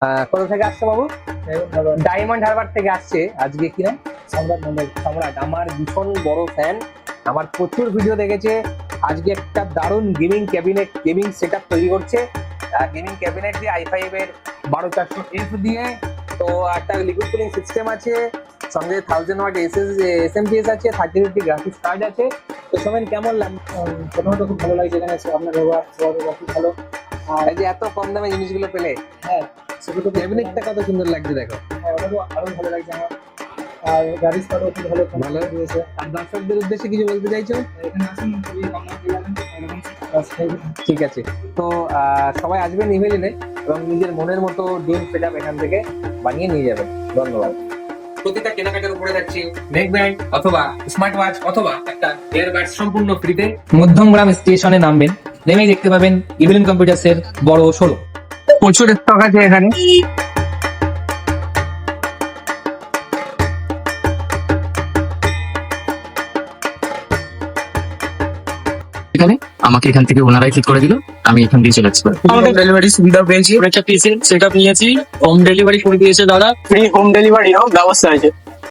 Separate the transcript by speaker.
Speaker 1: কোথা থেকে আসছে বাবু? ডায়মন্ড হারবার থেকে আসছে। আজকে কি নাম? সম্রাট মন্ডল। সম্রাট আমার ভীষণ বড় ফ্যান, আমার প্রচুর ভিডিও দেখেছে। আজকে একটা দারুণ গেমিং সেট আপ তৈরি করছে। গেমিং ক্যাবিনেট দিয়ে i5 এর 12400F দিয়ে, তো একটা লিকুইড কুলিং সিস্টেম আছে, সঙ্গে 1000 ওয়াট এসএমপিএস আছে, 3050 গ্রাফিক্স কার্ড আছে। তো সোমেন কেমন লাগছে?
Speaker 2: প্রথমত খুব ভালো লাগছে এখানে এসে, আপনার ব্যবহার খুব ভালো।
Speaker 1: আর এই যে এত কম দামে জিনিসগুলো পেলে,
Speaker 2: হ্যাঁ সেগুলো তো
Speaker 1: ক্যাবিনেটটা কত সুন্দর লাগছে দেখো।
Speaker 2: হ্যাঁ, ওটা তো আরো ভালো লাগছে আমার। আর গাড়ি স্টার্টও খুব ভালো
Speaker 1: ভালো।
Speaker 2: দিয়েছে।
Speaker 1: আর দর্শকদের উদ্দেশ্যে কিছু বলতে চাইছো?
Speaker 2: এখানে আসুন, খুবই কম দামে পেয়ে যাবেন এরকম কাজ।
Speaker 1: ঠিক আছে, তো সবাই আসবেন ইভেলিনে এবং নিজের মনের মতো ড্রিম সেট আপ এখান থেকে বানিয়ে নিয়ে যাবেন। ধন্যবাদ। প্রতিটা কেনাকাটার উপরে যাচ্ছে নেক ব্যান্ড অথবা স্মার্ট ওয়াচ অথবা একটা এয়ারবাডস সম্পূর্ণ ফ্রিতে।
Speaker 3: মধ্যমগ্রাম স্টেশনে নামবেন, নেমেই দেখতে পাবেন ইভিলিন কম্পিউটার্স এর বড় শোরুম।
Speaker 1: প্রচুর স্টক আছে এখানে।
Speaker 3: এখানে আমাকে এখান থেকে ওনারাই ঠিক করে দিল, আমি এখান দিয়ে চলে আসতে পারি।
Speaker 4: আমাদের ডেলিভারি সুবিধা পেয়েছি,
Speaker 3: একটা পিসের সেট আপ নিয়েছি, হোম ডেলিভারি করে দিয়েছে দাদা।
Speaker 4: ফ্রি হোম ডেলিভারিও ব্যবস্থা আছে।